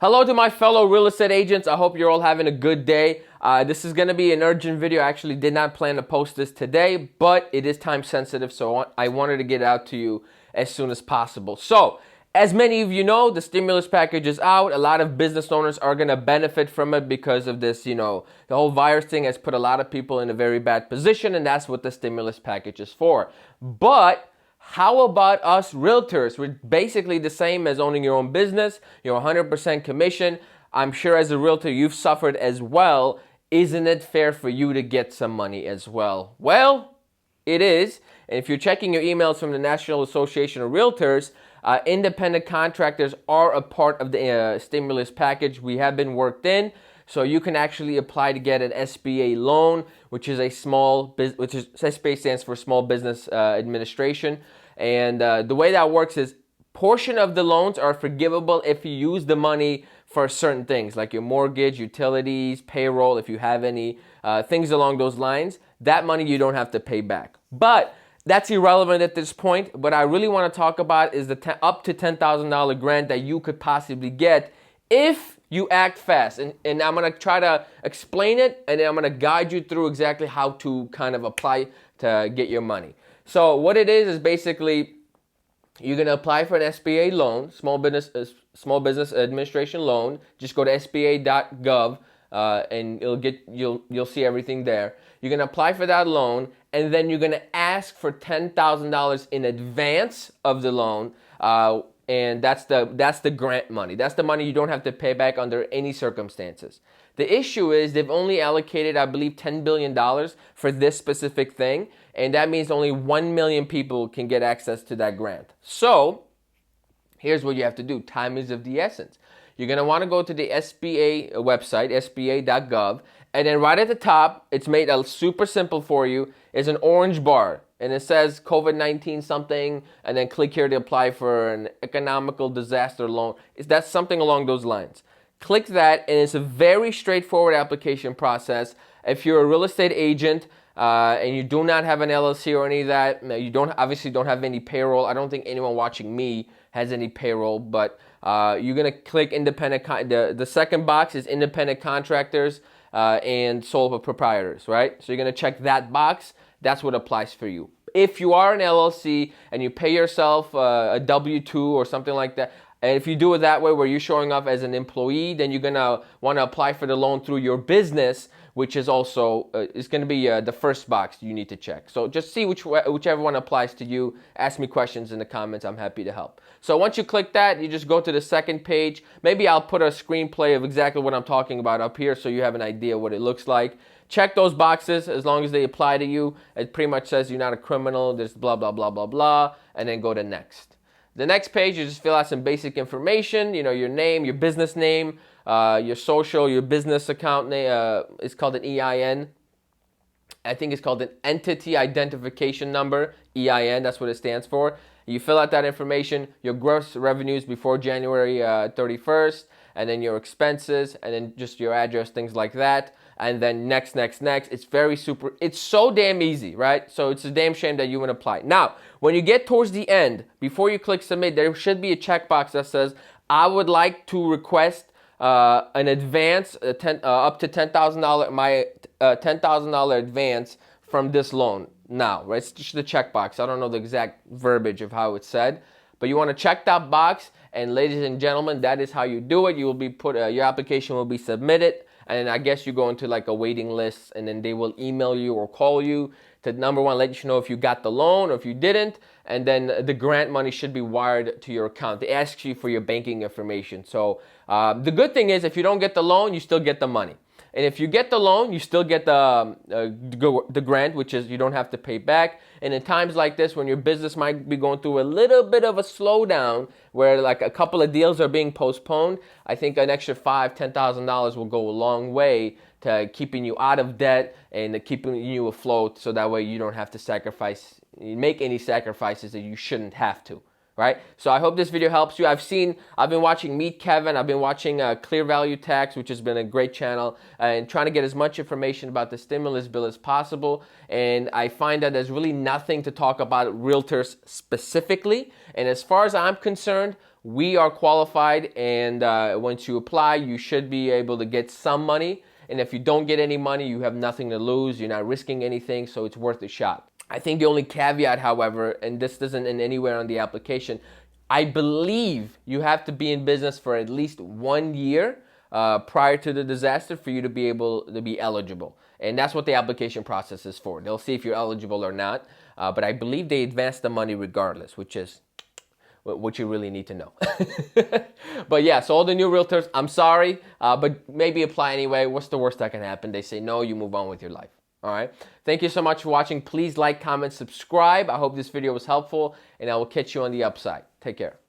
Hello to my fellow real estate agents. I hope you're all having a good day. This is going to be an urgent video. I actually did not plan to post this today, but it is time sensitive, so I wanted to get it out to you as soon as possible. So, as many of you know, the stimulus package is out. A lot of business owners are going to benefit from it because of this, the whole virus thing has put a lot of people in a very bad position, and that's what the stimulus package is for. But how about us realtors? We're basically the same as owning your own business. You're 100% commission. I'm sure as a realtor, you've suffered as well. Isn't it fair for you to get some money as well? Well, it is. And if you're checking your emails from the National Association of Realtors, independent contractors are a part of the stimulus package. We have been worked in. So you can actually apply to get an SBA loan, which is SBA stands for Small Business Administration. And the way that works is portion of the loans are forgivable if you use the money for certain things like your mortgage, utilities, payroll, if you have any things along those lines. That money you don't have to pay back. But that's irrelevant at this point. What I really want to talk about is the up to $10,000 grant that you could possibly get if you act fast. And I'm going to try to explain it, and then I'm going to guide you through exactly how to kind of apply to get your money. So what it is basically you're going to apply for an SBA loan, Small Business Administration loan. Just go to sba.gov and you'll see everything there. You're going to apply for that loan, and then you're going to ask for $10,000 in advance of the loan. And that's the grant money. That's the money you don't have to pay back under any circumstances. The issue is they've only allocated, I believe, $10 billion for this specific thing. And that means only 1 million people can get access to that grant. So here's what you have to do. Time is of the essence. You're going to want to go to the SBA website, sba.gov. And then right at the top, it's made super simple for you, is an orange bar. And it says COVID-19 something, and then click here to apply for an economical disaster loan. That's something along those lines. Click that, and it's a very straightforward application process. If you're a real estate agent and you do not have an LLC or any of that, you obviously don't have any payroll. I don't think anyone watching me has any payroll, but you're gonna click independent. The second box is independent contractors and sole proprietors, right? So you're gonna check that box. That's what applies for you. If you are an LLC and you pay yourself a W-2 or something like that, and if you do it that way where you're showing up as an employee, then you're going to want to apply for the loan through your business, which is also is going to be the first box you need to check. So just see whichever one applies to you. Ask me questions in the comments. I'm happy to help. So once you click that, you just go to the second page. Maybe I'll put a screenplay of exactly what I'm talking about up here so you have an idea what it looks like. Check those boxes as long as they apply to you. It pretty much says you're not a criminal, there's blah, blah, blah, blah, blah, and then go to next. The next page, you just fill out some basic information, your name, your business name, your social, your business account name. It's called an EIN. I think it's called an Entity Identification Number, EIN, that's what it stands for. You fill out that information, your gross revenues before January 31st, and then your expenses, and then just your address, things like that. And then next. It's so damn easy, right? So it's a damn shame that you wouldn't apply. Now, when you get towards the end, before you click submit, there should be a checkbox that says, I would like to request an advance, up to $10,000, my $10,000 advance from this loan now, right? It's just a checkbox. I don't know the exact verbiage of how it's said, but you want to check that box. And ladies and gentlemen, that is how you do it. You will be your application will be submitted. And I guess you go into like a waiting list, and then they will email you or call you to, number one, let you know if you got the loan or if you didn't. And then the grant money should be wired to your account. They ask you for your banking information. So the good thing is if you don't get the loan, you still get the money. And if you get the loan, you still get the grant, which is you don't have to pay back. And in times like this, when your business might be going through a little bit of a slowdown, where like a couple of deals are being postponed, I think an extra $5,000, $10,000 will go a long way to keeping you out of debt and keeping you afloat. So that way you don't have to make any sacrifices that you shouldn't have to. right? So I hope this video helps you. I've been watching Meet Kevin. I've been watching Clear Value Tax, which has been a great channel, and trying to get as much information about the stimulus bill as possible. And I find that there's really nothing to talk about realtors specifically. And as far as I'm concerned, we are qualified, and once you apply, you should be able to get some money. And if you don't get any money, you have nothing to lose. You're not risking anything, so it's worth a shot. I think the only caveat, however, and this doesn't in anywhere on the application, I believe you have to be in business for at least 1 year prior to the disaster for you to be able to be eligible. And that's what the application process is for. They'll see if you're eligible or not. But I believe they advance the money regardless, which is what you really need to know. But yeah, so all the new realtors, I'm sorry, but maybe apply anyway. What's the worst that can happen? They say no, you move on with your life. All right. Thank you so much for watching. Please like, comment, subscribe. I hope this video was helpful, and I will catch you on the upside. Take care.